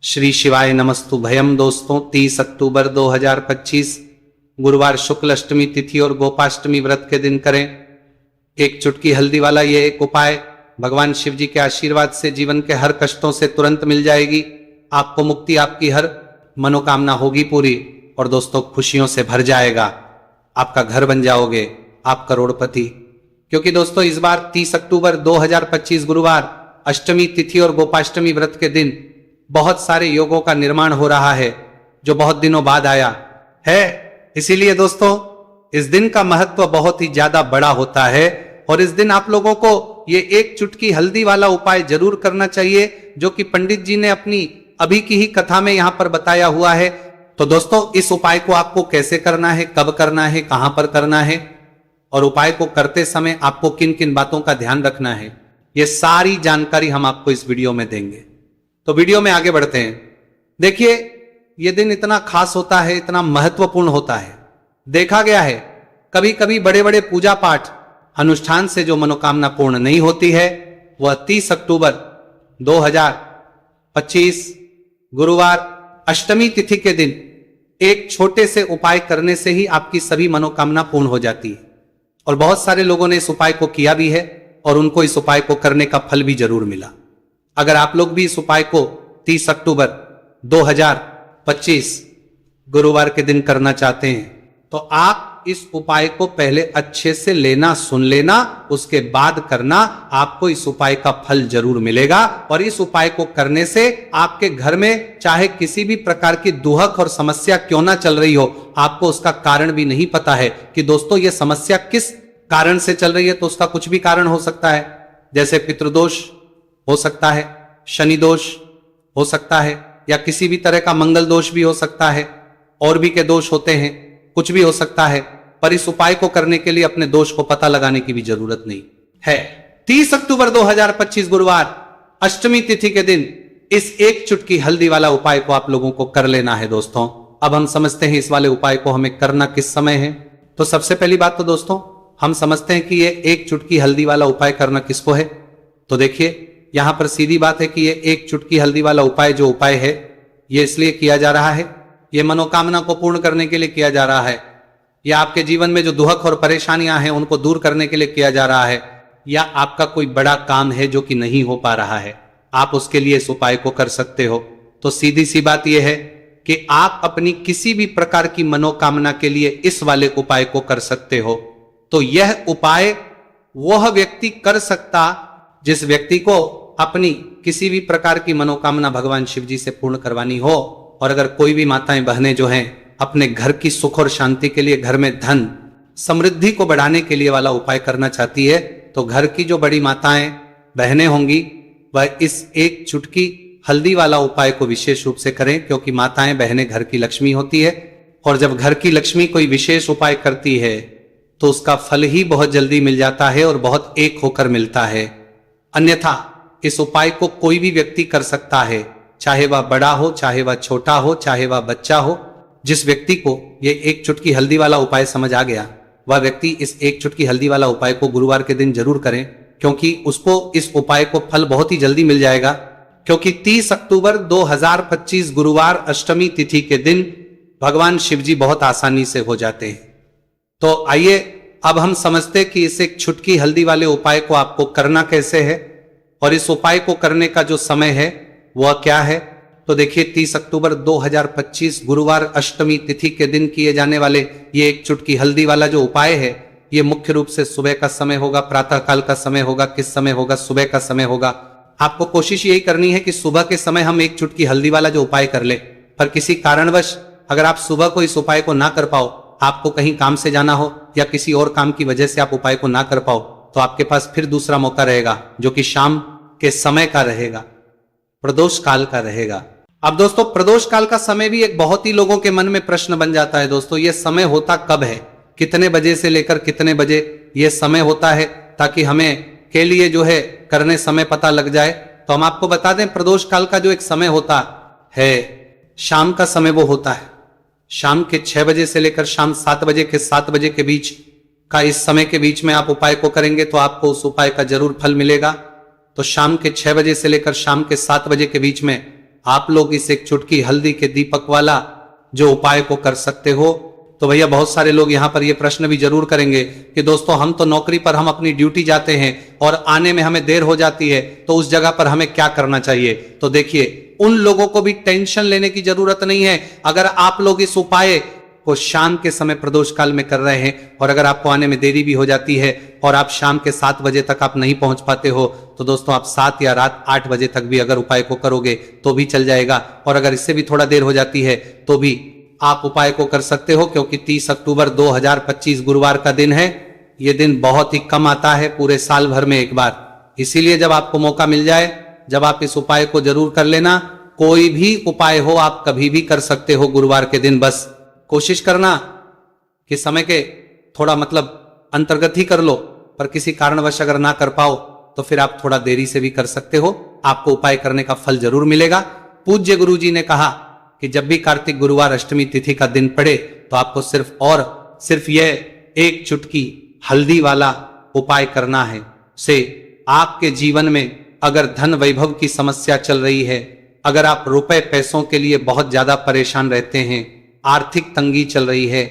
श्री शिवाय नमस्तु भयम। दोस्तों 30 अक्टूबर 2025 गुरुवार शुक्ल अष्टमी तिथि और गोपाष्टमी व्रत के दिन करें एक चुटकी हल्दी वाला ये एक उपाय। भगवान शिव जी के आशीर्वाद से जीवन के हर कष्टों से तुरंत मिल जाएगी आपको मुक्ति, आपकी हर मनोकामना होगी पूरी और दोस्तों खुशियों से भर जाएगा, आपका घर बन जाओगे, आप करोड़पति। क्योंकि दोस्तों इस बार 30 अक्टूबर 2025 गुरुवार अष्टमी तिथि और गोपाष्टमी व्रत के दिन बहुत सारे योगों का निर्माण हो रहा है जो बहुत दिनों बाद आया है। इसीलिए दोस्तों इस दिन का महत्व बहुत ही ज्यादा बड़ा होता है और इस दिन आप लोगों को ये एक चुटकी हल्दी वाला उपाय जरूर करना चाहिए जो कि पंडित जी ने अपनी अभी की ही कथा में यहां पर बताया हुआ है। तो दोस्तों इस उपाय को आपको कैसे करना है, कब करना है, कहां पर करना है और उपाय को करते समय आपको किन किन बातों का ध्यान रखना है, ये सारी जानकारी हम आपको इस वीडियो में देंगे। तो वीडियो में आगे बढ़ते हैं। देखिए यह दिन इतना खास होता है, इतना महत्वपूर्ण होता है। देखा गया है कभी कभी बड़े बड़े पूजा पाठ अनुष्ठान से जो मनोकामना पूर्ण नहीं होती है वह 30 अक्टूबर 2025 गुरुवार अष्टमी तिथि के दिन एक छोटे से उपाय करने से ही आपकी सभी मनोकामना पूर्ण हो जाती है। और बहुत सारे लोगों ने इस उपाय को किया भी है और उनको इस उपाय को करने का फल भी जरूर मिला। अगर आप लोग भी इस उपाय को 30 अक्टूबर 2025 गुरुवार के दिन करना चाहते हैं तो आप इस उपाय को पहले अच्छे से लेना, सुन लेना, उसके बाद करना। आपको इस उपाय का फल जरूर मिलेगा और इस उपाय को करने से आपके घर में चाहे किसी भी प्रकार की दुहक और समस्या क्यों ना चल रही हो, आपको उसका कारण भी नहीं पता है कि दोस्तों ये समस्या किस कारण से चल रही है। तो उसका कुछ भी कारण हो सकता है, जैसे पितृदोष हो सकता है, शनि दोष हो सकता है, या किसी भी तरह का मंगल दोष भी हो सकता है, और भी के दोष होते हैं, कुछ भी हो सकता है। पर इस उपाय को करने के लिए अपने दोष को पता लगाने की भी जरूरत नहीं है। 30 अक्टूबर 2025 गुरुवार अष्टमी तिथि के दिन इस एक चुटकी हल्दी वाला उपाय को आप लोगों को कर लेना है। दोस्तों अब हम समझते हैं इस वाले उपाय को हमें करना किस समय है। तो सबसे पहली बात तो दोस्तों हम समझते हैं कि ये एक चुटकी हल्दी वाला उपाय करना किसको है। तो देखिए यहां पर सीधी बात है कि ये एक चुटकी हल्दी वाला उपाय जो उपाय है ये इसलिए किया जा रहा है, ये मनोकामना को पूर्ण करने के लिए किया जा रहा है, या आपके जीवन में जो दुहक और परेशानियां हैं उनको दूर करने के लिए किया जा रहा है, या आपका कोई बड़ा काम है जो कि नहीं हो पा रहा है, आप उसके लिए इस उपाय को कर सकते हो। तो सीधी सी बात यह है कि आप अपनी किसी भी प्रकार की मनोकामना के लिए इस वाले उपाय को कर सकते हो। तो यह उपाय वह व्यक्ति कर सकता जिस व्यक्ति को अपनी किसी भी प्रकार की मनोकामना भगवान शिव जी से पूर्ण करवानी हो। और अगर कोई भी माताएं बहनें जो हैं अपने घर की सुख और शांति के लिए, घर में धन समृद्धि को बढ़ाने के लिए वाला उपाय करना चाहती है तो घर की जो बड़ी माताएं बहनें होंगी वह इस एक चुटकी हल्दी वाला उपाय को विशेष रूप से करें, क्योंकि माताएं बहनें घर की लक्ष्मी होती है और जब घर की लक्ष्मी कोई विशेष उपाय करती है तो उसका फल ही बहुत जल्दी मिल जाता है और बहुत एक होकर मिलता है। अन्यथा इस उपाय को कोई भी व्यक्ति कर सकता है, चाहे वह बड़ा हो, चाहे वह छोटा हो, चाहे वह बच्चा हो। जिस व्यक्ति को ये एक चुटकी हल्दी वाला उपाय समझ आ गया वह व्यक्ति इस एक चुटकी हल्दी वाला उपाय को गुरुवार के दिन जरूर करें, क्योंकि उसको इस उपाय को फल बहुत ही जल्दी मिल जाएगा। क्योंकि 30 अक्टूबर 2025 गुरुवार अष्टमी तिथि के दिन भगवान शिव जी बहुत आसानी से हो जाते हैं। तो आइए अब हम समझते कि इस एक चुटकी हल्दी वाले उपाय को आपको करना कैसे है और इस उपाय को करने का जो समय है वह क्या है। तो देखिए 30 अक्टूबर 2025 गुरुवार अष्टमी तिथि के दिन किए जाने वाले ये एक चुटकी हल्दी वाला जो उपाय है ये मुख्य रूप से सुबह का समय होगा, प्रातः काल का समय होगा। किस समय होगा? सुबह का समय होगा। आपको कोशिश यही करनी है कि सुबह के समय हम एक चुटकी हल्दी वाला जो उपाय कर ले। पर किसी कारणवश अगर आप सुबह को इस उपाय को ना कर पाओ, आपको कहीं काम से जाना हो या किसी और काम की वजह से आप उपाय को ना कर पाओ, तो आपके पास फिर दूसरा मौका रहेगा जो कि शाम के समय का रहेगा, प्रदोष काल का रहेगा। अब दोस्तों प्रदोष काल का समय भी एक बहुत ही लोगों के मन में प्रश्न बन जाता है। दोस्तों ये समय होता कब है, कितने बजे से लेकर कितने बजे ये समय होता है, ताकि हमें के लिए जो है करने समय पता लग जाए। तो हम आपको बता दें प्रदोष काल का जो एक समय होता है शाम का समय वो होता है शाम के 6 बजे से लेकर शाम 7 बजे के 7 बजे के बीच का। इस समय के बीच में आप उपाय को करेंगे तो आपको उस उपाय का जरूर फल मिलेगा। तो शाम के 6 बजे से लेकर शाम के 7 बजे के बीच में आप लोग इस एक चुटकी हल्दी के दीपक वाला जो उपाय को कर सकते हो। तो भैया बहुत सारे लोग यहाँ पर ये प्रश्न भी जरूर करेंगे कि दोस्तों हम तो नौकरी पर हम अपनी ड्यूटी जाते हैं और आने में हमें देर हो जाती है, तो उस जगह पर हमें क्या करना चाहिए। तो देखिए, उन लोगों को भी टेंशन लेने की जरूरत नहीं है। अगर आप लोग इस उपाय को शाम के समय प्रदोष काल में कर रहे हैं और अगर आपको आने में देरी भी हो जाती है और आप शाम के 7 बजे तक आप नहीं पहुंच पाते हो, तो दोस्तों आप 7 या रात 8 बजे तक भी अगर उपाय को करोगे तो भी चल जाएगा। और अगर इससे भी थोड़ा देर हो जाती है तो भी आप उपाय को कर सकते हो, क्योंकि 30 अक्टूबर 2025 गुरुवार का दिन है। यह दिन बहुत ही कम आता है पूरे साल भर में एक बार। इसीलिए जब आपको मौका मिल जाए, जब आप इस उपाय को जरूर कर लेना। कोई भी उपाय हो आप कभी भी कर सकते हो गुरुवार के दिन। बस कोशिश करना कि समय के थोड़ा मतलब अंतर्गत ही कर लो, पर किसी कारणवश अगर ना कर पाओ तो फिर आप थोड़ा देरी से भी कर सकते हो। आपको उपाय करने का फल जरूर मिलेगा। पूज्य गुरु जी ने कहा कि जब भी कार्तिक गुरुवार अष्टमी तिथि का दिन पड़े तो आपको सिर्फ यह एक चुटकी हल्दी वाला उपाय करना है। से आपके जीवन में अगर धन वैभव की समस्या चल रही है, अगर आप रुपए पैसों के लिए बहुत ज्यादा परेशान रहते हैं, आर्थिक तंगी चल रही है,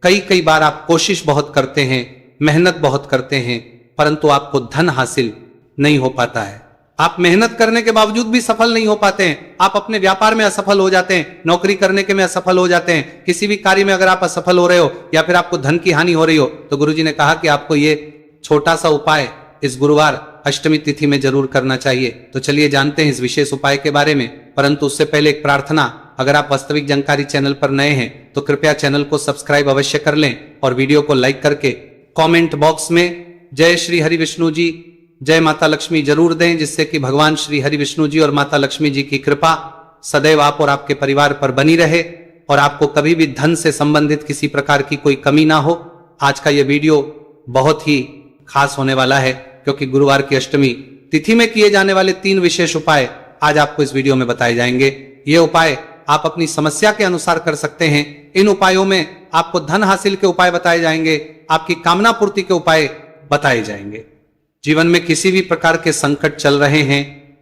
कई बार आप कोशिश बहुत करते हैं, मेहनत बहुत करते हैं, परंतु आपको धन हासिल नहीं हो पाता है। आप मेहनत करने के बावजूद भी सफल नहीं हो पाते हैं। आप अपने व्यापार में असफल हो जाते हैं, नौकरी करने के में असफल हो जाते हैं, किसी भी कार्य में अगर आप असफल हो रहे हो या फिर आपको धन की हानि हो रही हो, तो गुरुजी ने कहा कि आपको ये छोटा सा उपाय इस गुरुवार अष्टमी तिथि में जरूर करना चाहिए। तो चलिए जानते हैं इस विशेष उपाय के बारे में। परंतु उससे पहले एक प्रार्थना, अगर आप वास्तविक जानकारी चैनल पर नए हैं तो कृपया चैनल को सब्सक्राइब अवश्य कर लें और वीडियो को लाइक करके कमेंट बॉक्स में जय श्री हरि विष्णु जी, जय माता लक्ष्मी जरूर दें, जिससे कि भगवान श्री हरि विष्णु जी और माता लक्ष्मी जी की कृपा सदैव आप और आपके परिवार पर बनी रहे और आपको कभी भी धन से संबंधित किसी प्रकार की कोई कमी ना हो। आज का यह वीडियो बहुत ही खास होने वाला है, क्योंकि गुरुवार की अष्टमी तिथि में किए जाने वाले 3 विशेष उपाय आज आपको इस वीडियो में बताए जाएंगे। ये उपाय आप अपनी समस्या के अनुसार कर सकते हैं। इन उपायों में आपको धन हासिल के उपाय बताए जाएंगे, आपकी कामना पूर्ति के उपाय बताए जाएंगे। जीवन में किसी भी प्रकार के संकट चल रहे हैं,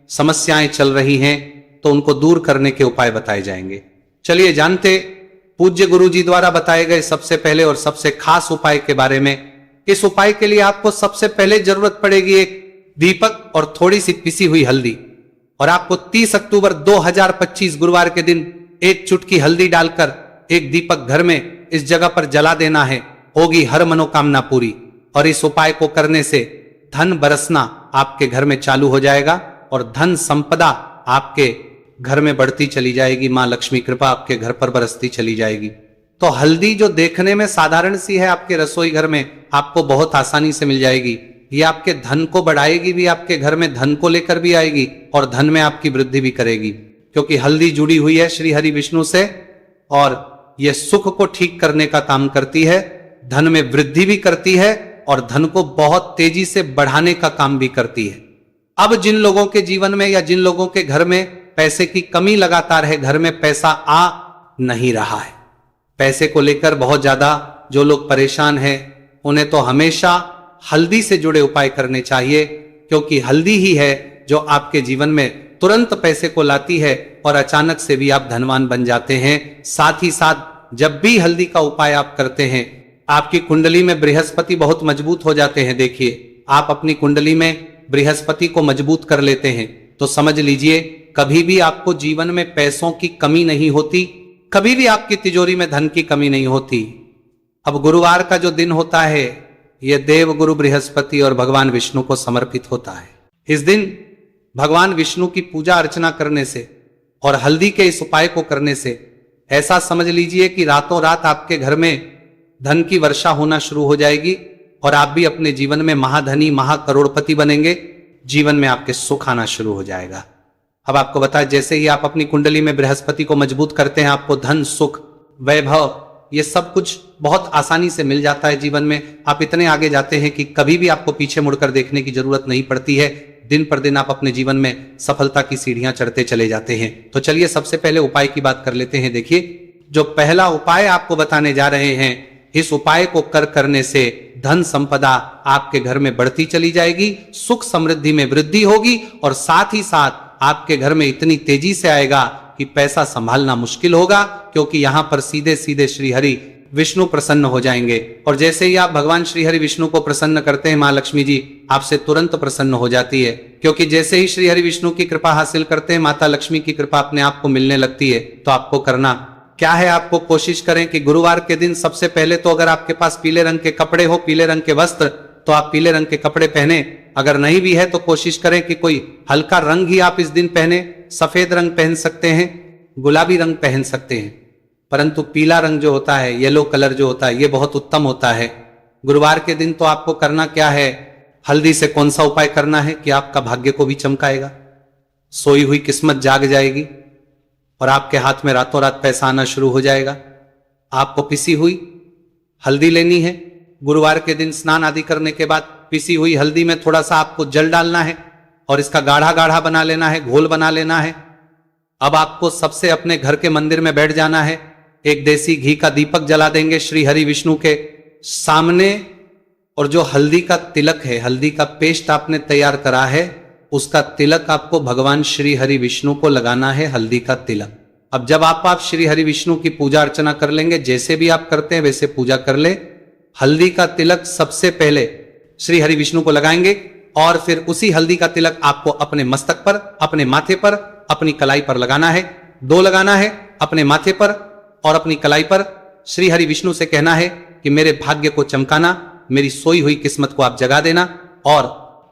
समस्याएं चल रही हैं, तो उनको दूर करने के उपाय बताए जाएंगे। चलिए जानते पूज्य गुरु जी द्वारा बताए गए सबसे पहले और सबसे खास उपाय के बारे में। इस उपाय के लिए आपको सबसे पहले जरूरत पड़ेगी एक दीपक और थोड़ी सी पिसी हुई हल्दी, और आपको 30 अक्टूबर 2025 गुरुवार के दिन एक चुटकी हल्दी डालकर एक दीपक घर में इस जगह पर जला देना है। होगी हर मनोकामना पूरी। और इस उपाय को करने से धन बरसना आपके घर में चालू हो जाएगा और धन संपदा आपके घर में बढ़ती चली जाएगी। मां लक्ष्मी कृपा आपके घर पर बरसती चली जाएगी। तो हल्दी जो देखने में साधारण सी है, आपके रसोई घर में आपको बहुत आसानी से मिल जाएगी। ये आपके धन को बढ़ाएगी भी, आपके घर में धन को लेकर भी आएगी और धन में आपकी वृद्धि भी करेगी, क्योंकि हल्दी जुड़ी हुई है श्री हरि विष्णु से और यह सुख को ठीक करने का काम करती है, धन में वृद्धि भी करती है और धन को बहुत तेजी से बढ़ाने का काम भी करती है। अब जिन लोगों के जीवन में या जिन लोगों के घर में पैसे की कमी लगातार है, घर में पैसा आ नहीं रहा है, पैसे को लेकर बहुत ज्यादा जो लोग परेशान हैं, उन्हें तो हमेशा हल्दी से जुड़े उपाय करने चाहिए, क्योंकि हल्दी ही है जो आपके जीवन में तुरंत पैसे को लाती है और अचानक से भी आप धनवान बन जाते हैं। साथ ही साथ जब भी हल्दी का उपाय आप करते हैं, आपकी कुंडली में बृहस्पति बहुत मजबूत हो जाते हैं। देखिए, आप अपनी कुंडली में बृहस्पति को मजबूत कर लेते हैं तो समझ लीजिए कभी भी आपको जीवन में पैसों की कमी नहीं होती, कभी भी आपकी तिजोरी में धन की कमी नहीं होती। अब गुरुवार का जो दिन होता है, यह देव गुरु बृहस्पति और भगवान विष्णु को समर्पित होता है। इस दिन भगवान विष्णु की पूजा अर्चना करने से और हल्दी के इस उपाय को करने से ऐसा समझ लीजिए कि रातों रात आपके घर में धन की वर्षा होना शुरू हो जाएगी और आप भी अपने जीवन में महाधनी महाकरोड़पति बनेंगे। जीवन में आपके सुख आना शुरू हो जाएगा। अब आपको बताया, जैसे ही आप अपनी कुंडली में बृहस्पति को मजबूत करते हैं, आपको धन सुख वैभव ये सब कुछ बहुत आसानी से मिल जाता है। जीवन में आप इतने आगे जाते हैं कि कभी भी आपको पीछे मुड़कर देखने की जरूरत नहीं पड़ती है। दिन पर दिन आप अपने जीवन में सफलता की सीढ़ियां चढ़ते चले जाते हैं। तो चलिए सबसे पहले उपाय की बात कर लेते हैं। देखिए, जो पहला उपाय आपको बताने जा रहे हैं, इस उपाय को करने से धन संपदा आपके घर में बढ़ती चली जाएगी, सुख समृद्धि में वृद्धि होगी और साथ ही साथ आपके घर में इतनी तेजी से आएगा कि पैसा संभालना मुश्किल होगा, क्योंकि यहां पर सीधे सीधे श्री हरि विष्णु प्रसन्न हो जाएंगे। और जैसे ही आप भगवान श्री हरि विष्णु को प्रसन्न करते हैं, मां लक्ष्मी जी आपसे तुरंत प्रसन्न हो जाती है, क्योंकि जैसे ही श्री हरि विष्णु की कृपा हासिल करते हैं, माता लक्ष्मी की कृपा अपने आप को मिलने लगती है। तो आपको करना क्या है, आपको कोशिश करें कि गुरुवार के दिन सबसे पहले तो अगर आपके पास पीले रंग के कपड़े हो, पीले रंग के वस्त्र, तो आप पीले रंग के कपड़े पहने। अगर नहीं भी है तो कोशिश करें कि कोई हल्का रंग ही आप इस दिन पहने। सफेद रंग पहन सकते हैं, गुलाबी रंग पहन सकते हैं, परंतु पीला रंग जो होता है, येलो कलर जो होता है, ये बहुत उत्तम होता है। गुरुवार के दिन तो आपको करना क्या है, हल्दी से कौन सा उपाय करना है कि आपका भाग्य को भी चमकाएगा, सोई हुई किस्मत जाग जाएगी और आपके हाथ में रातों रात पैसा आना शुरू हो जाएगा। आपको पिसी हुई हल्दी लेनी है। गुरुवार के दिन स्नान आदि करने के बाद पिसी हुई हल्दी में थोड़ा सा आपको जल डालना है और इसका गाढ़ा गाढ़ा बना लेना है, घोल बना लेना है। अब आपको सबसे अपने घर के मंदिर में बैठ जाना है, एक देसी घी का दीपक जला देंगे श्री हरि विष्णु के सामने, और जो हल्दी का तिलक है, हल्दी का पेस्ट आपने तैयार करा है, उसका तिलक आपको भगवान श्री हरि विष्णु को लगाना है, हल्दी का तिलक। अब जब आप श्री हरि विष्णु की पूजा अर्चना कर लेंगे, जैसे भी आप करते हैं वैसे पूजा कर ले। हल्दी का तिलक सबसे पहले श्री हरि विष्णु को लगाएंगे और फिर उसी हल्दी का तिलक आपको अपने मस्तक पर, अपने माथे पर, अपनी कलाई पर लगाना है। 2 लगाना है, अपने माथे पर और अपनी कलाई पर। श्री हरि विष्णु से कहना है कि मेरे भाग्य को चमकाना, मेरी सोई हुई किस्मत को आप जगा देना और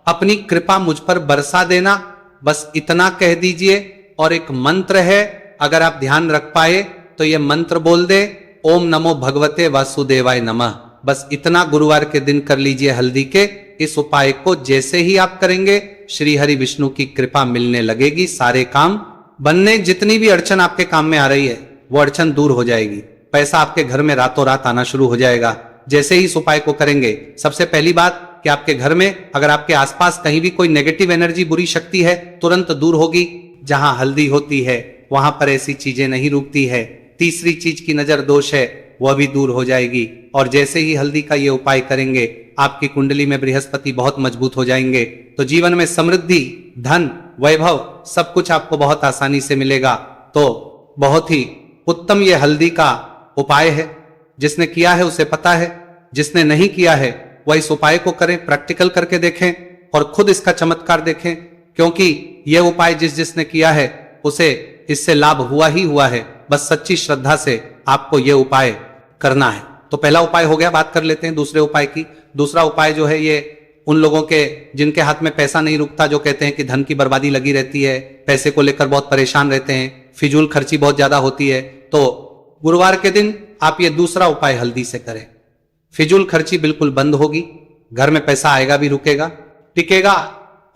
अपनी कृपा मुझ पर बरसा देना। बस इतना कह दीजिए। और एक मंत्र है, अगर आप ध्यान रख पाए तो यह मंत्र बोल दे, ओम नमो भगवते वासुदेवाय नमः। बस इतना गुरुवार के दिन कर लीजिए हल्दी के इस उपाय को। जैसे ही आप करेंगे, श्री हरि विष्णु की कृपा मिलने लगेगी, सारे काम बनने, जितनी भी अड़चन आपके काम में आ रही है वो अड़चन दूर हो जाएगी, पैसा आपके घर में रातों रात आना शुरू हो जाएगा। जैसे ही इस उपाय को करेंगे, सबसे पहली बात कि आपके घर में अगर आपके आसपास कहीं भी कोई नेगेटिव एनर्जी, बुरी शक्ति है, तुरंत दूर होगी। जहां हल्दी होती है वहां पर ऐसी चीजें नहीं रुकती है। तीसरी चीज की नजर दोष है, वह भी दूर हो जाएगी। और जैसे ही हल्दी का ये उपाय करेंगे, आपकी कुंडली में बृहस्पति बहुत मजबूत हो जाएंगे, तो जीवन में समृद्धि, धन, वैभव सब कुछ आपको बहुत आसानी से मिलेगा। तो बहुत ही उत्तम ये हल्दी का उपाय है। जिसने किया है उसे पता है, जिसने नहीं किया है वह इस उपाय को करें, प्रैक्टिकल करके देखें और खुद इसका चमत्कार देखें, क्योंकि यह उपाय जिसने किया है उसे इससे लाभ हुआ ही हुआ है। बस सच्ची श्रद्धा से आपको यह उपाय करना है। तो पहला उपाय हो गया, बात कर लेते हैं दूसरे उपाय की। दूसरा उपाय जो है, ये उन लोगों के जिनके हाथ में पैसा नहीं रुकता, जो कहते हैं कि धन की बर्बादी लगी रहती है, पैसे को लेकर बहुत परेशान रहते हैं, फिजूल खर्ची बहुत ज्यादा होती है, तो गुरुवार के दिन आप ये दूसरा उपाय हल्दी से करें। फिजूल खर्ची बिल्कुल बंद होगी, घर में पैसा आएगा भी, रुकेगा, टिकेगा,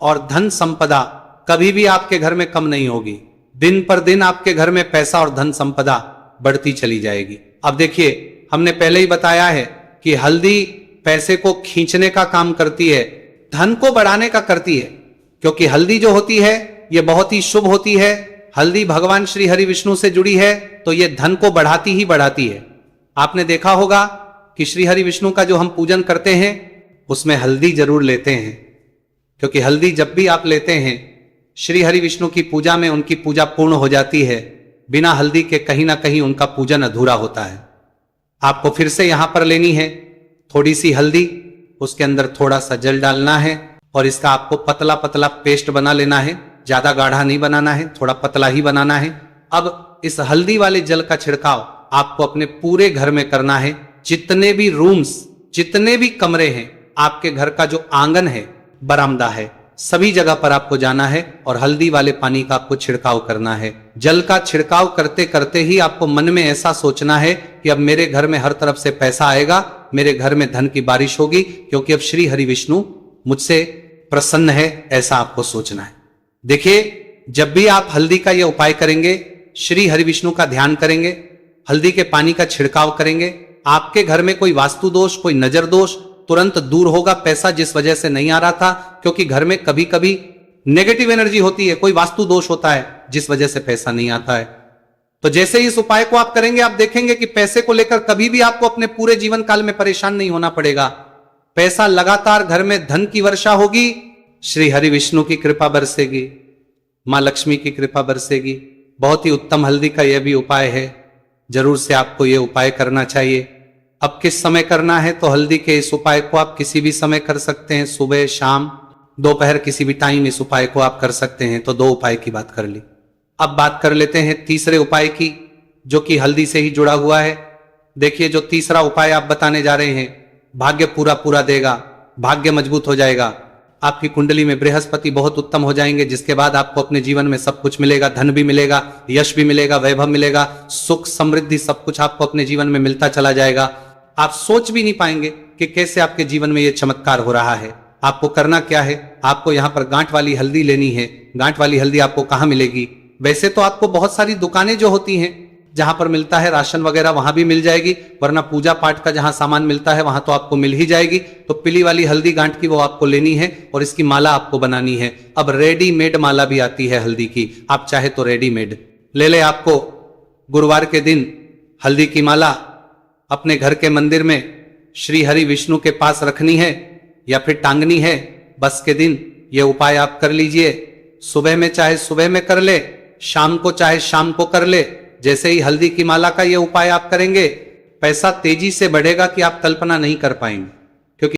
और धन संपदा कभी भी आपके घर में कम नहीं होगी। दिन पर दिन आपके घर में पैसा और धन संपदा बढ़ती चली जाएगी। अब देखिए, हमने पहले ही बताया है कि हल्दी पैसे को खींचने का काम करती है, धन को बढ़ाने का करती है, क्योंकि हल्दी जो होती है यह बहुत ही शुभ होती है। हल्दी भगवान श्री हरि विष्णु से जुड़ी है, तो यह धन को बढ़ाती ही बढ़ाती है। आपने देखा होगा कि श्री हरि विष्णु का जो हम पूजन करते हैं उसमें हल्दी जरूर लेते हैं, क्योंकि हल्दी जब भी आप लेते हैं श्री हरि विष्णु की पूजा में उनकी पूजा पूर्ण हो जाती है। बिना हल्दी के कहीं ना कहीं उनका पूजन अधूरा होता है। आपको फिर से यहां पर लेनी है थोड़ी सी हल्दी, उसके अंदर थोड़ा सा जल डालना है और इसका आपको पतला पतला पेस्ट बना लेना है। ज्यादा गाढ़ा नहीं बनाना है, थोड़ा पतला ही बनाना है। अब इस हल्दी वाले जल का छिड़काव आपको अपने पूरे घर में करना है। जितने भी रूम्स, जितने भी कमरे हैं, आपके घर का जो आंगन है, बरामदा है, सभी जगह पर आपको जाना है और हल्दी वाले पानी का आपको छिड़काव करना है। जल का छिड़काव करते करते ही आपको मन में ऐसा सोचना है कि अब मेरे घर में हर तरफ से पैसा आएगा, मेरे घर में धन की बारिश होगी, क्योंकि अब श्री हरि विष्णु मुझसे प्रसन्न है, ऐसा आपको सोचना है। देखिए, जब भी आप हल्दी का यह उपाय करेंगे, श्री हरि विष्णु का ध्यान करेंगे, हल्दी के पानी का छिड़काव करेंगे, आपके घर में कोई वास्तु दोष, कोई नजर दोष तुरंत दूर होगा। पैसा जिस वजह से नहीं आ रहा था, क्योंकि घर में कभी कभी नेगेटिव एनर्जी होती है, कोई वास्तु दोष होता है जिस वजह से पैसा नहीं आता है। तो जैसे ही इस उपाय को आप करेंगे, आप देखेंगे कि पैसे को लेकर कभी भी आपको अपने पूरे जीवन काल में परेशान नहीं होना पड़ेगा। पैसा लगातार घर में, धन की वर्षा होगी, श्री हरि विष्णु की कृपा बरसेगी। माँ लक्ष्मी की कृपा बरसेगी। बहुत ही उत्तम हल्दी का यह भी उपाय है, जरूर से आपको यह उपाय करना चाहिए। अब किस समय करना है, तो हल्दी के इस उपाय को आप किसी भी समय कर सकते हैं, सुबह, शाम, दोपहर, किसी भी टाइम इस उपाय को आप कर सकते हैं। तो 2 उपाय की बात कर ली। अब बात कर लेते हैं तीसरे उपाय की, जो कि हल्दी से ही जुड़ा हुआ है। देखिए, जो तीसरा उपाय आप बताने जा रहे हैं, भाग्य पूरा पूरा देगा, भाग्य मजबूत हो जाएगा, आपकी कुंडली में बृहस्पति बहुत उत्तम हो जाएंगे, जिसके बाद आपको अपने जीवन में सब कुछ मिलेगा, धन भी मिलेगा, यश भी मिलेगा, वैभव मिलेगा, सुख समृद्धि सब कुछ आपको अपने जीवन में मिलता चला जाएगा। आप सोच भी नहीं पाएंगे कि कैसे आपके जीवन में यह चमत्कार हो रहा है। आपको करना क्या है, आपको यहाँ पर गांठ वाली हल्दी लेनी है। गांठ वाली हल्दी आपको कहाँ मिलेगी? वैसे तो आपको बहुत सारी दुकानें जो होती हैं, जहां पर मिलता है राशन वगैरह, वहां भी मिल जाएगी, वरना पूजा पाठ का जहां सामान मिलता है वहां तो आपको मिल ही जाएगी। तो पीली वाली हल्दी गांठ की वो आपको लेनी है और इसकी माला आपको बनानी है। अब रेडीमेड माला भी आती है हल्दी की, आप चाहे तो रेडीमेड ले ले। आपको गुरुवार के दिन हल्दी की माला अपने घर के मंदिर में श्री हरि विष्णु के पास रखनी है या फिर टांगनी है। बस के दिन ये उपाय आप कर लीजिए। सुबह में चाहे सुबह में कर ले, शाम को चाहे शाम को कर ले। जैसे ही हल्दी की माला का ये उपाय आप करेंगे, पैसा तेजी से बढ़ेगा कि आप कल्पना नहीं कर पाएंगे।